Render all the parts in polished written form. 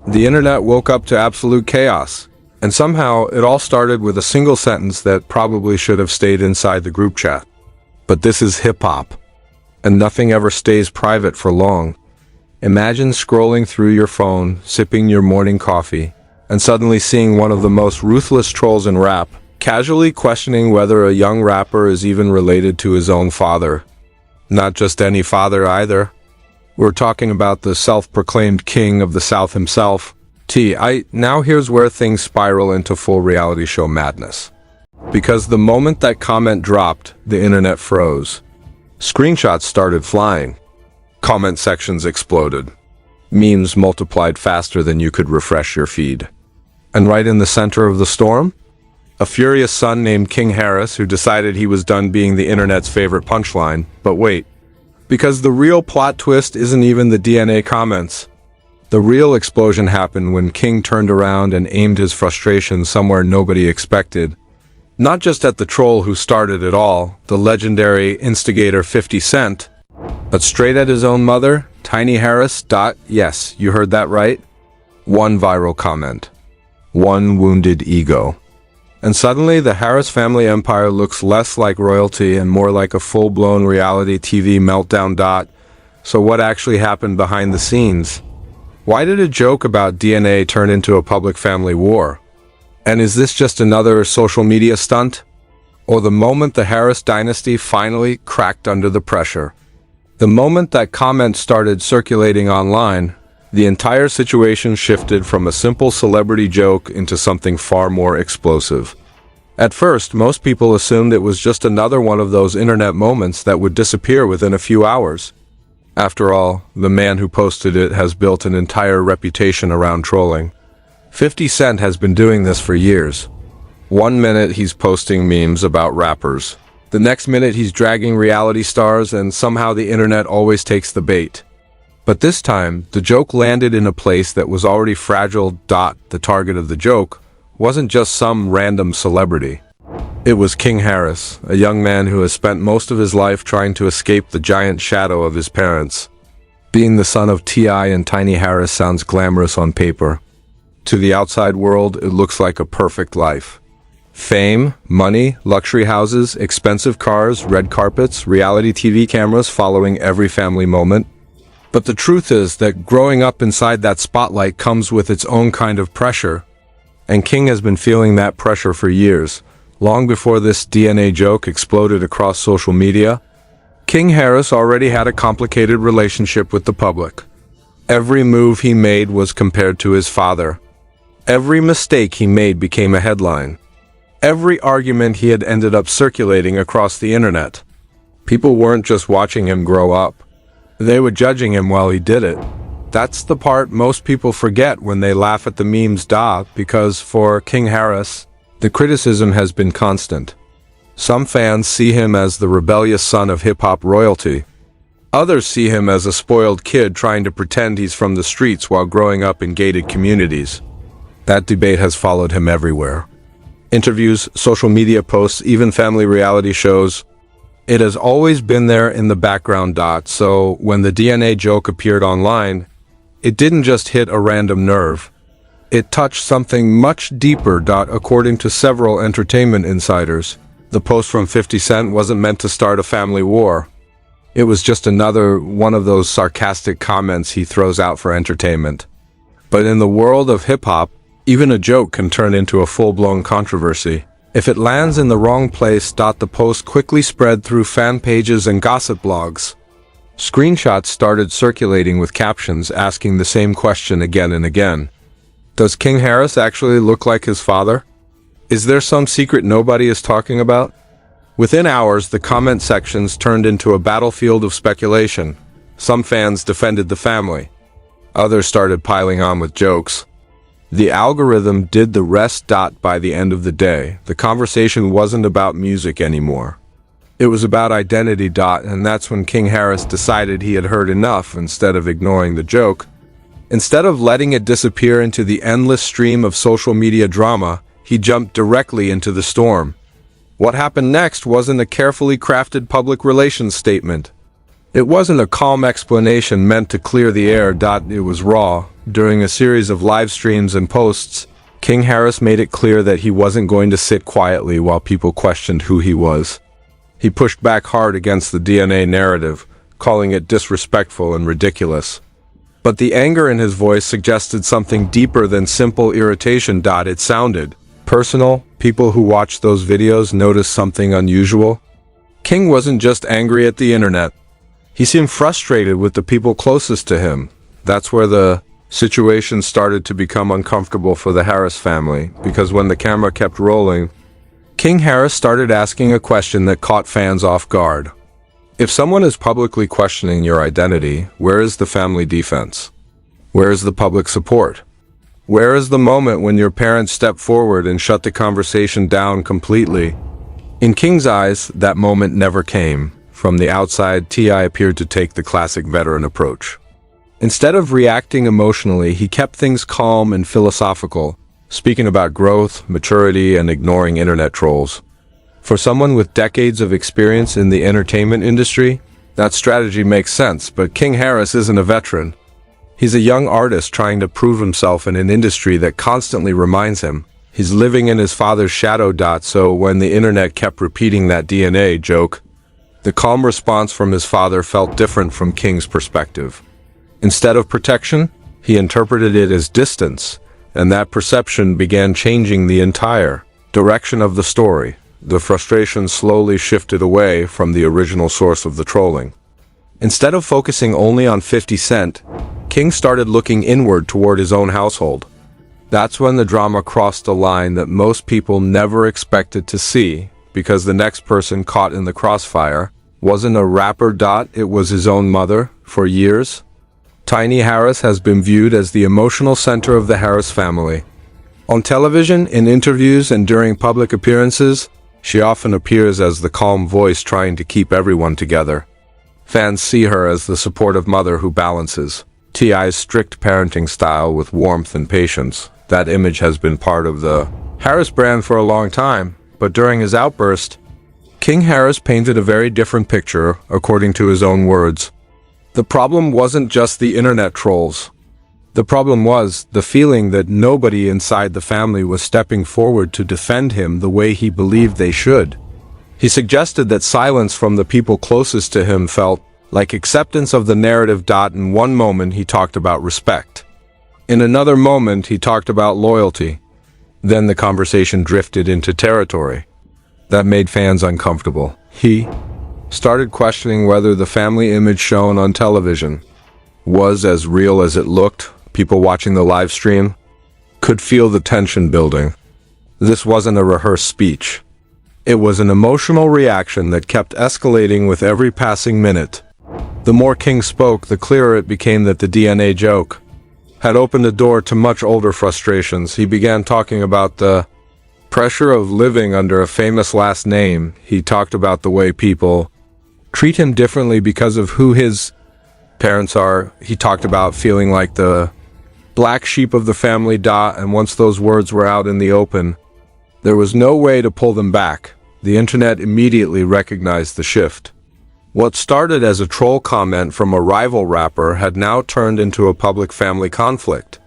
The internet woke up to absolute chaos. And somehow, it all started with a single sentence that probably should have stayed inside the group chat. But this is hip-hop. And nothing ever stays private for long. Imagine scrolling through your phone, sipping your morning coffee, and suddenly seeing one of the most ruthless trolls in rap, casually questioning whether a young rapper is even related to his own father. Not just any father either. We're talking about the self-proclaimed king of the South himself. Now here's where things spiral into full reality show madness. Because the moment that comment dropped, the internet froze. Screenshots started flying. Comment sections exploded. Memes multiplied faster than you could refresh your feed. And right in the center of the storm, a furious son named King Harris who decided he was done being the internet's favorite punchline. But wait, because the real plot twist isn't even the DNA comments. The real explosion happened when King turned around and aimed his frustration somewhere nobody expected. Not just at the troll who started it all, the legendary instigator 50 Cent, but straight at his own mother, Tiny Harris. Yes, you heard that right. One viral comment. One wounded ego. And suddenly the Harris family empire looks less like royalty and more like a full-blown reality TV meltdown. So what actually happened behind the scenes? Why did a joke about DNA turn into a public family war? And is this just another social media stunt? Or the moment the Harris dynasty finally cracked under the pressure? The moment that comment started circulating online, the entire situation shifted from a simple celebrity joke into something far more explosive. At first, most people assumed it was just another one of those internet moments that would disappear within a few hours. After all, the man who posted it has built an entire reputation around trolling. 50 Cent has been doing this for years. One minute he's posting memes about rappers. The next minute he's dragging reality stars, and somehow the internet always takes the bait. But this time, the joke landed in a place that was already fragile. The target of the joke wasn't just some random celebrity. It was King Harris, a young man who has spent most of his life trying to escape the giant shadow of his parents. Being the son of T.I. and Tiny Harris sounds glamorous on paper. To the outside world, it looks like a perfect life. Fame, money, luxury houses, expensive cars, red carpets, reality TV cameras following every family moment. But the truth is that growing up inside that spotlight comes with its own kind of pressure. And King has been feeling that pressure for years. Long before this DNA joke exploded across social media, King Harris already had a complicated relationship with the public. Every move he made was compared to his father. Every mistake he made became a headline. Every argument he had ended up circulating across the internet. People weren't just watching him grow up. They were judging him while he did it. That's the part most people forget when they laugh at the memes. Because for King Harris, the criticism has been constant. Some fans see him as the rebellious son of hip-hop royalty. Others see him as a spoiled kid trying to pretend he's from the streets while growing up in gated communities. That debate has followed him everywhere. Interviews, social media posts, even family reality shows. It has always been there in the background. So when the DNA joke appeared online, it didn't just hit a random nerve. It touched something much deeper. According to several entertainment insiders, the post from 50 Cent wasn't meant to start a family war. It was just another one of those sarcastic comments he throws out for entertainment. But in the world of hip-hop, even a joke can turn into a full-blown controversy. If it lands in the wrong place, the post quickly spread through fan pages and gossip blogs. Screenshots started circulating with captions asking the same question again and again. Does King Harris actually look like his father? Is there some secret nobody is talking about? Within hours, the comment sections turned into a battlefield of speculation. Some fans defended the family. Others started piling on with jokes. The algorithm did the rest. By the end of the day, the conversation wasn't about music anymore. It was about identity. And that's when King Harris decided he had heard enough. Instead of ignoring the joke, instead of letting it disappear into the endless stream of social media drama, he jumped directly into the storm. What happened next wasn't a carefully crafted public relations statement. It wasn't a calm explanation meant to clear the air. It was raw. During a series of live streams and posts, King Harris made it clear that he wasn't going to sit quietly while people questioned who he was. He pushed back hard against the DNA narrative, calling it disrespectful and ridiculous. But the anger in his voice suggested something deeper than simple irritation. It sounded personal. People who watched those videos noticed something unusual. King wasn't just angry at the internet. He seemed frustrated with the people closest to him. That's where the situation started to become uncomfortable for the Harris family, because when the camera kept rolling, King Harris started asking a question that caught fans off guard. If someone is publicly questioning your identity, where is the family defense? Where is the public support? Where is the moment when your parents step forward and shut the conversation down completely? In King's eyes, that moment never came. From the outside, T.I. appeared to take the classic veteran approach. Instead of reacting emotionally, he kept things calm and philosophical, speaking about growth, maturity, and ignoring internet trolls. For someone with decades of experience in the entertainment industry, that strategy makes sense, but King Harris isn't a veteran. He's a young artist trying to prove himself in an industry that constantly reminds him he's living in his father's shadow. So when the internet kept repeating that DNA joke, the calm response from his father felt different from King's perspective. Instead of protection, he interpreted it as distance, and that perception began changing the entire direction of the story. The frustration slowly shifted away from the original source of the trolling. Instead of focusing only on 50 Cent, King started looking inward toward his own household. That's when the drama crossed a line that most people never expected to see, because the next person caught in the crossfire wasn't a rapper. It was his own mother. For years, Tiny Harris has been viewed as the emotional center of the Harris family. On television, in interviews, and during public appearances, she often appears as the calm voice trying to keep everyone together. Fans see her as the supportive mother who balances T.I.'s strict parenting style with warmth and patience. That image has been part of the Harris brand for a long time, but during his outburst, King Harris painted a very different picture, according to his own words. The problem wasn't just the internet trolls. The problem was the feeling that nobody inside the family was stepping forward to defend him the way he believed they should. He suggested that silence from the people closest to him felt like acceptance of the narrative. In one moment he talked about respect. In another moment he talked about loyalty. Then the conversation drifted into territory that made fans uncomfortable. He started questioning whether the family image shown on television was as real as it looked. People watching the live stream could feel the tension building. This wasn't a rehearsed speech. It was an emotional reaction that kept escalating with every passing minute. The more King spoke, the clearer it became that the DNA joke had opened a door to much older frustrations. He began talking about the pressure of living under a famous last name. He talked about the way people treat him differently because of who his parents are. He talked about feeling like the black sheep of the family. And once those words were out in the open, there was no way to pull them back. The internet immediately recognized the shift. What started as a troll comment from a rival rapper had now turned into a public family conflict.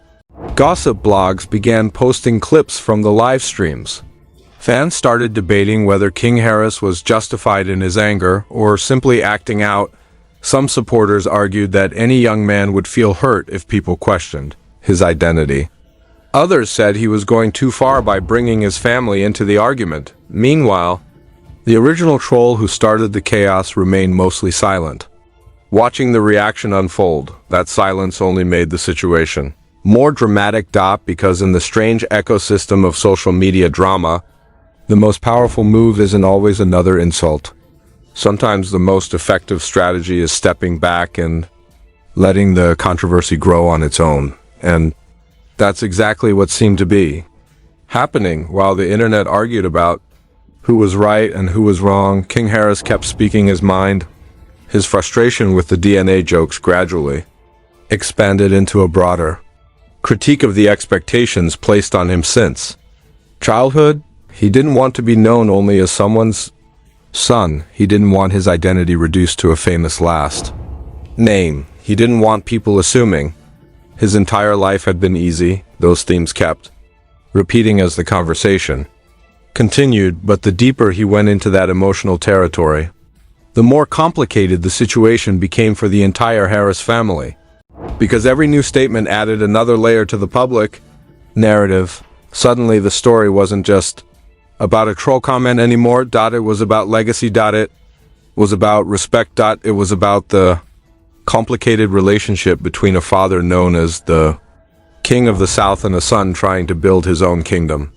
Gossip blogs began posting clips from the live streams. Fans started debating whether King Harris was justified in his anger or simply acting out. Some supporters argued that any young man would feel hurt if people questioned his identity. Others said he was going too far by bringing his family into the argument. Meanwhile, the original troll who started the chaos remained mostly silent. Watching the reaction unfold, that silence only made the situation more dramatic. Because in the strange ecosystem of social media drama, the most powerful move isn't always another insult. Sometimes the most effective strategy is stepping back and letting the controversy grow on its own. And that's exactly what seemed to be happening. While the internet argued about who was right and who was wrong, King Harris kept speaking his mind. His frustration with the DNA jokes gradually expanded into a broader critique of the expectations placed on him since childhood. He didn't want to be known only as someone's son. He didn't want his identity reduced to a famous last name. He didn't want people assuming. His entire life had been easy, those themes kept repeating as the conversation continued, but the deeper he went into that emotional territory, the more complicated the situation became for the entire Harris family. Because every new statement added another layer to the public narrative. Suddenly the story wasn't just about a troll comment anymore. It was about legacy. It was about respect. It was about the complicated relationship between a father known as the King of the South and a son trying to build his own kingdom.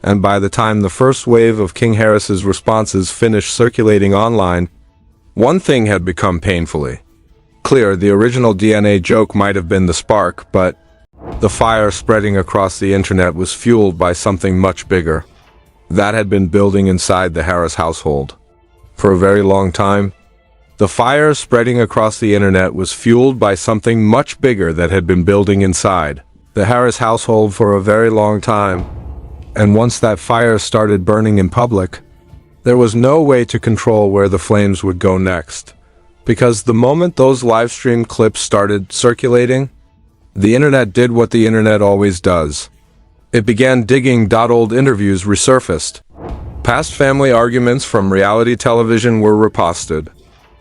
And by the time the first wave of King Harris's responses finished circulating online, one thing had become painfully clear. The original DNA joke might have been the spark, but the fire spreading across the internet was fueled by something much bigger that had been building inside the Harris household for a very long time. The fire spreading across the internet was fueled by something much bigger that had been building inside the Harris household for a very long time. And once that fire started burning in public, there was no way to control where the flames would go next. Because the moment those live stream clips started circulating, the internet did what the internet always does. It began digging. Old interviews resurfaced. Past family arguments from reality television were reposted.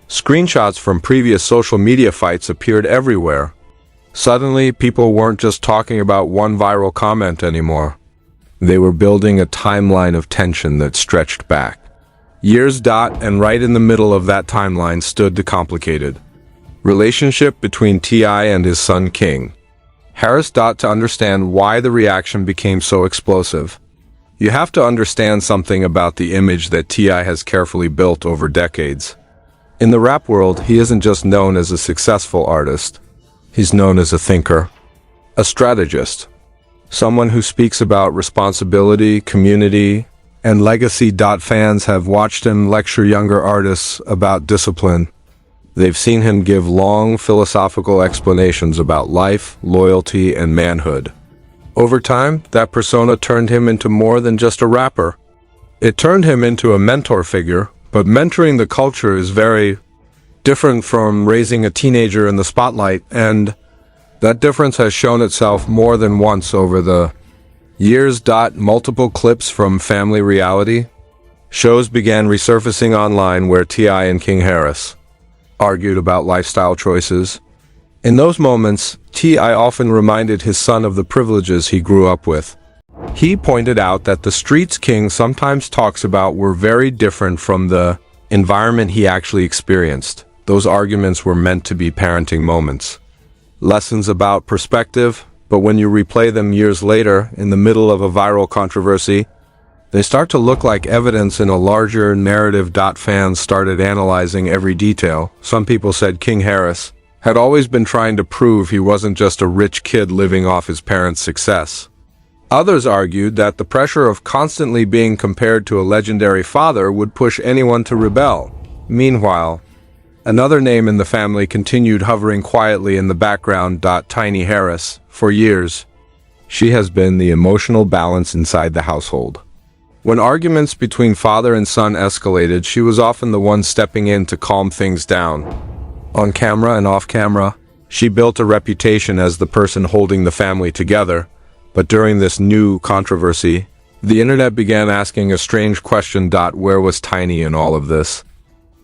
Screenshots from previous social media fights appeared everywhere. Suddenly, people weren't just talking about one viral comment anymore. They were building a timeline of tension that stretched back years. And right in the middle of that timeline stood the complicated relationship between T.I. and his son King Harris. To understand why the reaction became so explosive, you have to understand something about the image that T.I. has carefully built over decades. In the rap world, he isn't just known as a successful artist. He's known as a thinker, a strategist, someone who speaks about responsibility, community, and legacy. Fans have watched him lecture younger artists about discipline. They've seen him give long philosophical explanations about life, loyalty, and manhood. Over time, that persona turned him into more than just a rapper. It turned him into a mentor figure, but mentoring the culture is very different from raising a teenager in the spotlight, and that difference has shown itself more than once over the years. Multiple clips from family reality shows began resurfacing online where T.I. and King Harris argued about lifestyle choices. In those moments, T.I. often reminded his son of the privileges he grew up with. He pointed out that the streets King sometimes talks about were very different from the environment he actually experienced. Those arguments were meant to be parenting moments, lessons about perspective, but when you replay them years later, in the middle of a viral controversy, they start to look like evidence in a larger narrative. Fans started analyzing every detail. Some people said King Harris had always been trying to prove he wasn't just a rich kid living off his parents' success. Others argued that the pressure of constantly being compared to a legendary father would push anyone to rebel. Meanwhile, another name in the family continued hovering quietly in the background. Tiny Harris. For years, she has been the emotional balance inside the household. When arguments between father and son escalated, she was often the one stepping in to calm things down. On camera and off camera, she built a reputation as the person holding the family together. But during this new controversy, the internet began asking a strange question. Where was Tiny in all of this?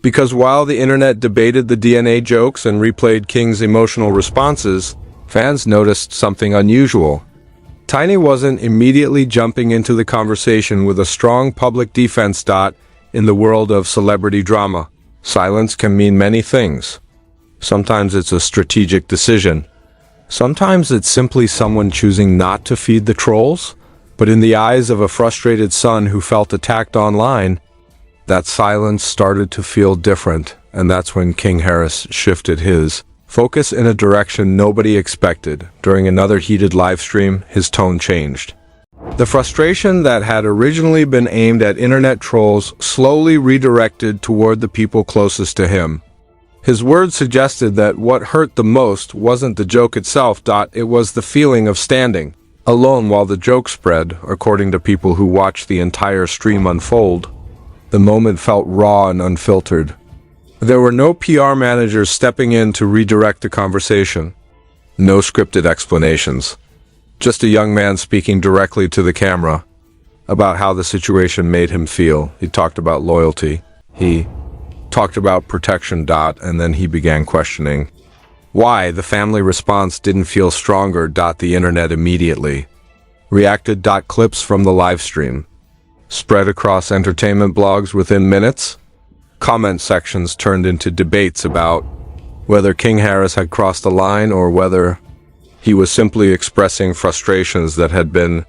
Because while the internet debated the DNA jokes and replayed King's emotional responses, fans noticed something unusual. Tiny wasn't immediately jumping into the conversation with a strong public defense. In the world of celebrity drama, silence can mean many things. Sometimes it's a strategic decision. Sometimes it's simply someone choosing not to feed the trolls. But in the eyes of a frustrated son who felt attacked online, that silence started to feel different, and that's when King Harris shifted his focus in a direction nobody expected. During another heated live stream, his tone changed. The frustration that had originally been aimed at internet trolls slowly redirected toward the people closest to him. His words suggested that what hurt the most wasn't the joke itself. It was the feeling of standing alone while the joke spread. According to people who watched the entire stream unfold, the moment felt raw and unfiltered. There were no PR managers stepping in to redirect the conversation. No scripted explanations. Just a young man speaking directly to the camera about how the situation made him feel. He talked about loyalty. He talked about protection. And then he began questioning why the family response didn't feel stronger. The internet immediately reacted. Clips from the live stream spread across entertainment blogs within minutes. Comment sections turned into debates about whether King Harris had crossed the line or whether he was simply expressing frustrations that had been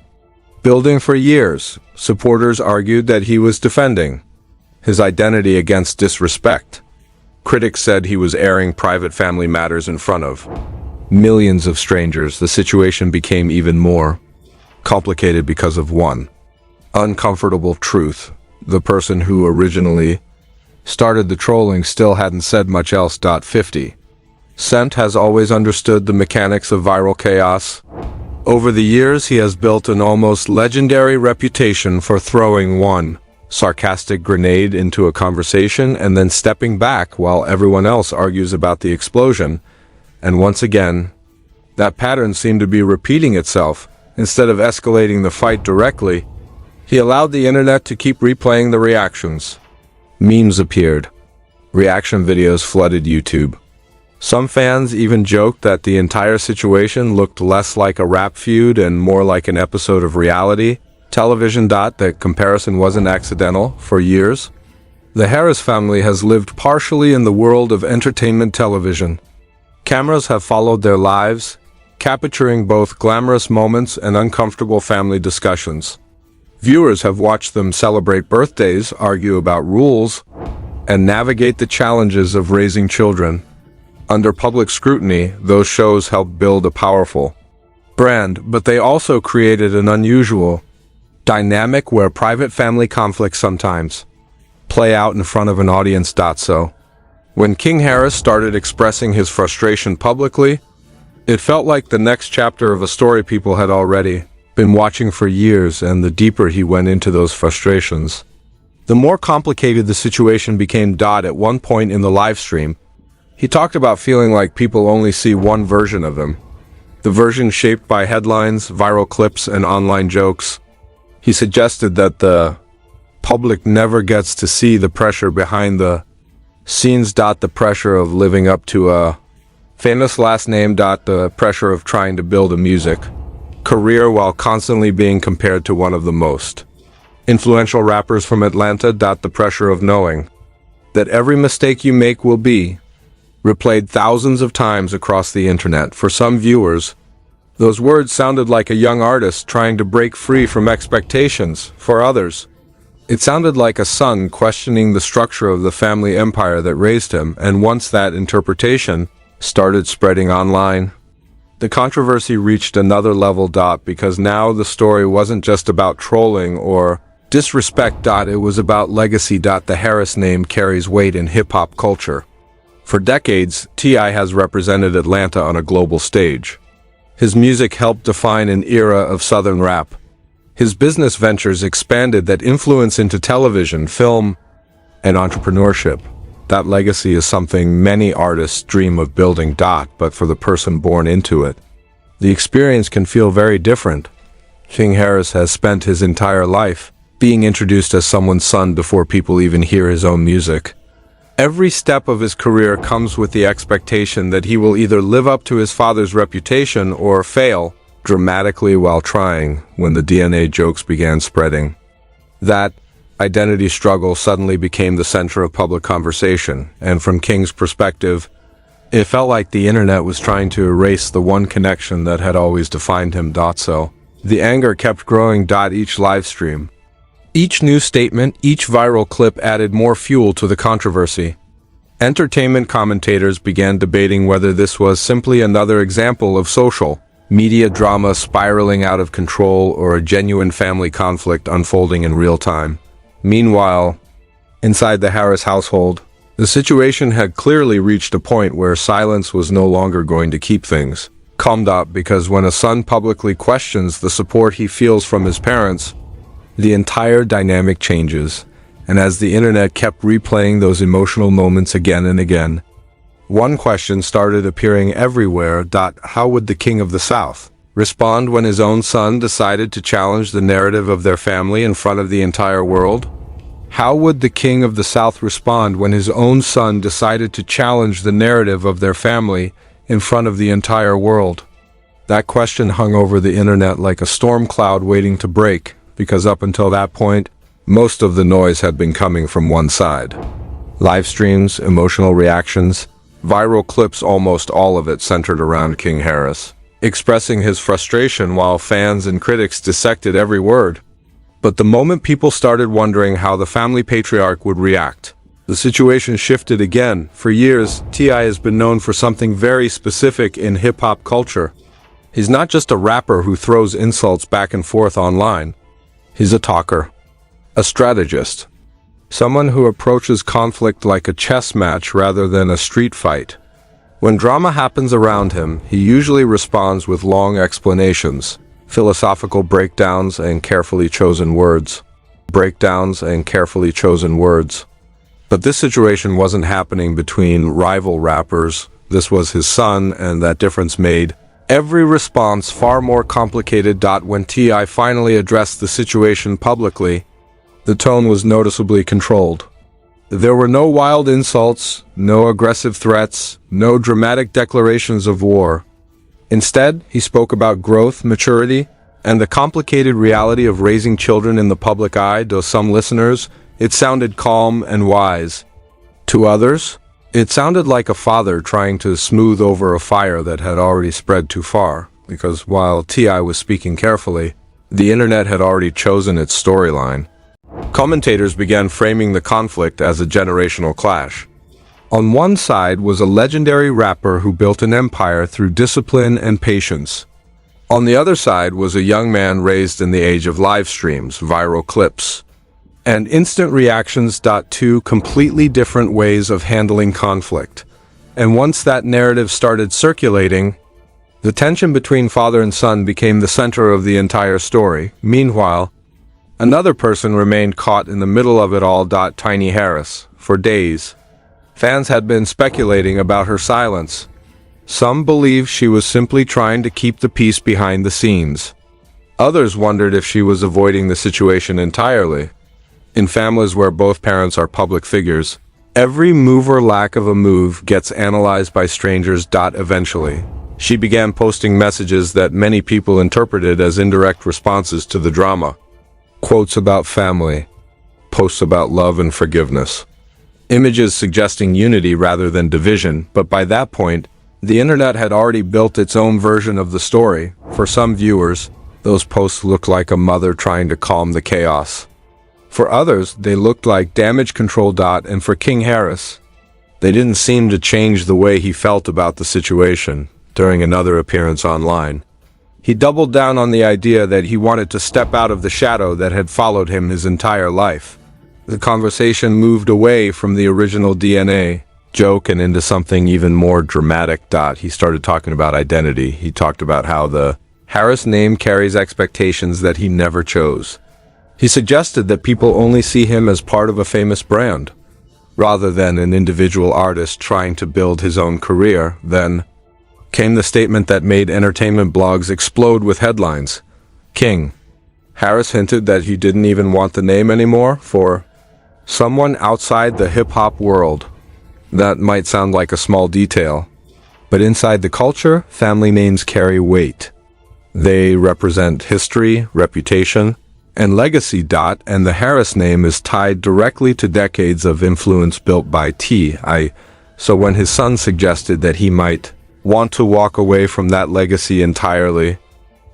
building for years. Supporters argued that he was defending his identity against disrespect. Critics said he was airing private family matters in front of millions of strangers. The situation became even more complicated because of one uncomfortable truth. The person who originally started the trolling still hadn't said much else. 50 Cent has always understood the mechanics of viral chaos. Over the years, he has built an almost legendary reputation for throwing one sarcastic grenade into a conversation and then stepping back while everyone else argues about the explosion. And once again, that pattern seemed to be repeating itself. Instead of escalating the fight directly, he allowed the internet to keep replaying the reactions. Memes appeared. Reaction videos flooded YouTube. Some fans even joked that the entire situation looked less like a rap feud and more like an episode of reality television. That comparison wasn't accidental. For years, the Harris family has lived partially in the world of entertainment television. Cameras have followed their lives, capturing both glamorous moments and uncomfortable family discussions. Viewers have watched them celebrate birthdays, argue about rules, and navigate the challenges of raising children. Under public scrutiny, those shows helped build a powerful brand, but they also created an unusual dynamic where private family conflicts sometimes play out in front of an audience. So, when King Harris started expressing his frustration publicly, it felt like the next chapter of a story people had already been watching for years, and the deeper he went into those frustrations, the more complicated the situation became. At one point in the live stream, he talked about feeling like people only see one version of him, the version shaped by headlines, viral clips, and online jokes. He suggested that the public never gets to see the pressure behind the scenes. The pressure of living up to a famous last name. The pressure of trying to build a music career while constantly being compared to one of the most influential rappers from Atlanta. The pressure of knowing that every mistake you make will be replayed thousands of times across the internet. For some viewers, those words sounded like a young artist trying to break free from expectations. For others, it sounded like a son questioning the structure of the family empire that raised him. And once that interpretation started spreading online, the controversy reached another level. Because now the story wasn't just about trolling or disrespect. It was about legacy. The Harris name carries weight in hip-hop culture. For decades, T.I. has represented Atlanta on a global stage. His music helped define an era of Southern rap. His business ventures expanded that influence into television, film, and entrepreneurship. That legacy is something many artists dream of building. But for the person born into it, the experience can feel very different. King Harris has spent his entire life being introduced as someone's son before people even hear his own music. Every step of his career comes with the expectation that he will either live up to his father's reputation or fail dramatically while trying. When the DNA jokes began spreading, that identity struggle suddenly became the center of public conversation, and from King's perspective, it felt like the internet was trying to erase the one connection that had always defined him. So, the anger kept growing. Each live stream, each news statement, each viral clip added more fuel to the controversy. Entertainment commentators began debating whether this was simply another example of social media drama spiraling out of control or a genuine family conflict unfolding in real time. Meanwhile, inside the Harris household, the situation had clearly reached a point where silence was no longer going to keep things calm. Because when a son publicly questions the support he feels from his parents, the entire dynamic changes. And as the internet kept replaying those emotional moments again and again, one question started appearing everywhere. How would the King of the South respond when his own son decided to challenge the narrative of their family in front of the entire world? How would the King of the South respond when his own son decided to challenge the narrative of their family in front of the entire world? That question hung over the internet like a storm cloud waiting to break, because up until that point, most of the noise had been coming from one side. Live streams, emotional reactions, viral clips, almost all of it centered around King Harris, expressing his frustration while fans and critics dissected every word. But the moment people started wondering how the family patriarch would react, the situation shifted again. For years, T.I. has been known for something very specific in hip-hop culture. He's not just a rapper who throws insults back and forth online. He's a talker, a strategist, someone who approaches conflict like a chess match rather than a street fight. When drama happens around him, he usually responds with long explanations, philosophical breakdowns and carefully chosen words. But this situation wasn't happening between rival rappers. This was his son, and that difference made every response far more complicated. When T.I. finally addressed the situation publicly, the tone was noticeably controlled. There were no wild insults, no aggressive threats, no dramatic declarations of war. Instead, he spoke about growth, maturity, and the complicated reality of raising children in the public eye. To some listeners, it sounded calm and wise. To others, it sounded like a father trying to smooth over a fire that had already spread too far, because while T.I. was speaking carefully, the internet had already chosen its storyline. Commentators began framing the conflict as a generational clash. On one side was a legendary rapper who built an empire through discipline and patience. On the other side was a young man raised in the age of live streams, viral clips, and instant reactions. Two completely different ways of handling conflict. And once that narrative started circulating, the tension between father and son became the center of the entire story. Meanwhile, another person remained caught in the middle of it all. Tiny Harris. For days, fans had been speculating about her silence. Some believed she was simply trying to keep the peace behind the scenes. Others wondered if she was avoiding the situation entirely. In families where both parents are public figures, every move or lack of a move gets analyzed by strangers. Eventually, she began posting messages that many people interpreted as indirect responses to the drama. Quotes about family, posts about love and forgiveness, images suggesting unity rather than division. But by that point, the internet had already built its own version of the story. For some viewers, those posts looked like a mother trying to calm the chaos. For others, they looked like damage control. And for King Harris, they didn't seem to change the way he felt about the situation. During another appearance online, he doubled down on the idea that he wanted to step out of the shadow that had followed him his entire life. The conversation moved away from the original DNA joke and into something even more dramatic. He started talking about identity. He talked about how the Harris name carries expectations that he never chose. He suggested that people only see him as part of a famous brand, rather than an individual artist trying to build his own career. Then came the statement that made entertainment blogs explode with headlines. King Harris hinted that he didn't even want the name anymore. For someone outside the hip-hop world, that might sound like a small detail, but inside the culture, family names carry weight. They represent history, reputation, and legacy. And the Harris name is tied directly to decades of influence built by T.I. So when his son suggested that he might want to walk away from that legacy entirely,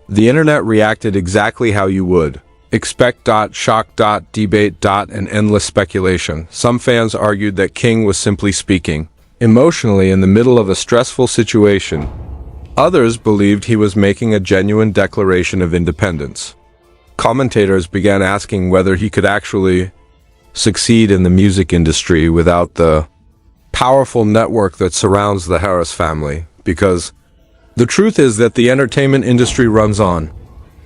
the internet reacted exactly how you would expect. Shock. Debate. And endless speculation. Some fans argued that King was simply speaking emotionally in the middle of a stressful situation. Others believed he was making a genuine declaration of independence. Commentators began asking whether he could actually succeed in the music industry without the powerful network that surrounds the Harris family, because the truth is that the entertainment industry runs on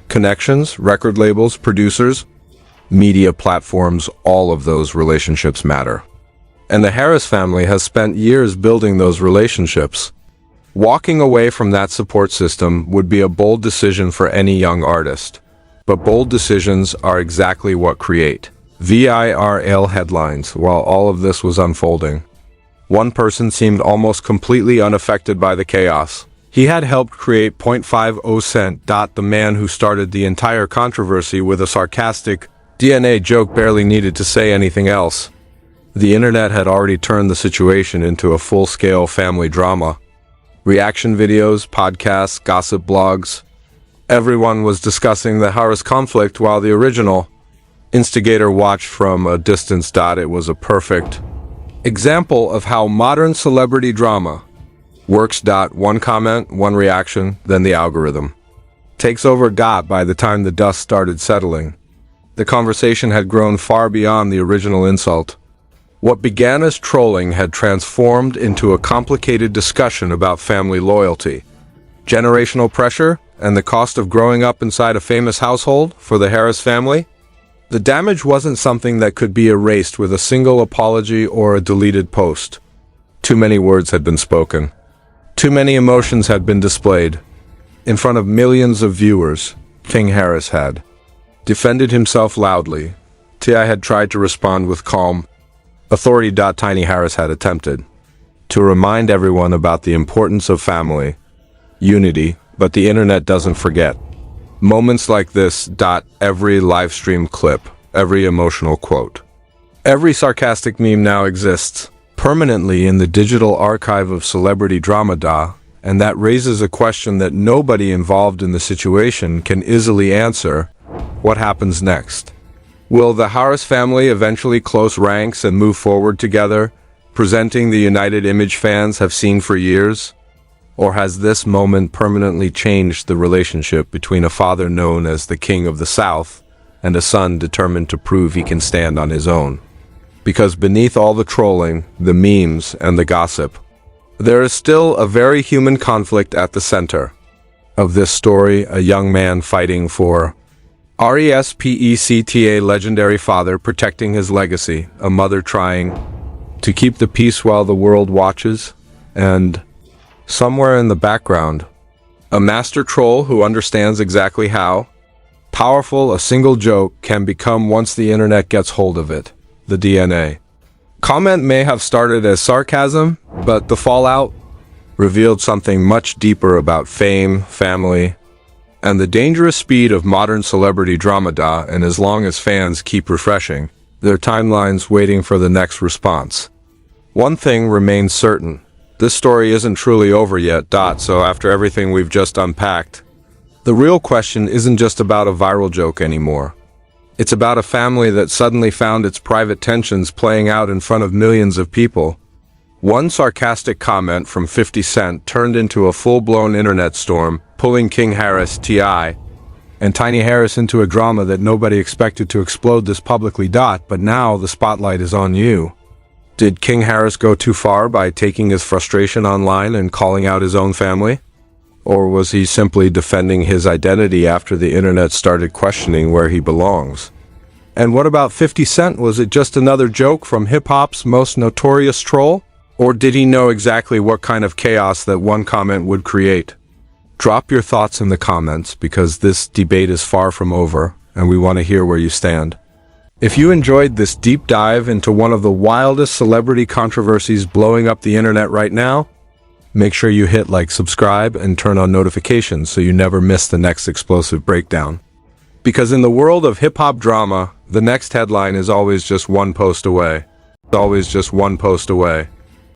connections, record labels, producers. media platforms, all of those relationships matter. And the Harris family has spent years building those relationships. Walking away from that support system would be a bold decision for any young artist. But bold decisions are exactly what create viral headlines. While all of this was unfolding, one person seemed almost completely unaffected by the chaos. He had helped create 0.50 cent. The man who started the entire controversy with a sarcastic DNA joke barely needed to say anything else. The internet had already turned the situation into a full-scale family drama. Reaction videos, podcasts, gossip blogs. Everyone was discussing the Harris conflict while the original instigator watched from a distance. It was a perfect example of how modern celebrity drama works. One comment, one reaction, then the algorithm takes over. By the time the dust started settling, the conversation had grown far beyond the original insult. What began as trolling had transformed into a complicated discussion about family loyalty, generational pressure, and the cost of growing up inside a famous household for the Harris family. The damage wasn't something that could be erased with a single apology or a deleted post. Too many words had been spoken. Too many emotions had been displayed. In front of millions of viewers, King Harris had defended himself loudly. T.I. had tried to respond with calm authority. Tiny Harris had attempted to remind everyone about the importance of family unity, but the internet doesn't forget moments like this. Every live stream clip, every emotional quote, every sarcastic meme now exists permanently in the digital archive of celebrity drama. And that raises a question that nobody involved in the situation can easily answer. What happens next? Will the Harris family eventually close ranks and move forward together, presenting the united image fans have seen for years? Or has this moment permanently changed the relationship between a father known as the King of the South and a son determined to prove he can stand on his own? Because beneath all the trolling, the memes, and the gossip, there is still a very human conflict at the center of this story. A young man fighting for respect, legendary father protecting his legacy, a mother trying to keep the peace while the world watches, and somewhere in the background, a master troll who understands exactly how powerful a single joke can become once the internet gets hold of it. The DNA comment may have started as sarcasm, but the fallout revealed something much deeper about fame, family, and the dangerous speed of modern celebrity drama. And as long as fans keep refreshing their timelines waiting for the next response, one thing remains certain: this story isn't truly over yet. So after everything we've just unpacked, the real question isn't just about a viral joke anymore. It's about a family that suddenly found its private tensions playing out in front of millions of people. One sarcastic comment from 50 Cent turned into a full-blown internet storm, pulling King Harris, T.I., and Tiny Harris into a drama that nobody expected to explode this publicly. But now the spotlight is on you. Did King Harris go too far by taking his frustration online and calling out his own family? Or was he simply defending his identity after the internet started questioning where he belongs? And what about 50 Cent? Was it just another joke from hip-hop's most notorious troll? Or did he know exactly what kind of chaos that one comment would create? Drop your thoughts in the comments, because this debate is far from over, and we want to hear where you stand. If you enjoyed this deep dive into one of the wildest celebrity controversies blowing up the internet right now, make sure you hit like, subscribe, and turn on notifications so you never miss the next explosive breakdown. Because in the world of hip-hop drama, the next headline is always just one post away. Always just one post away.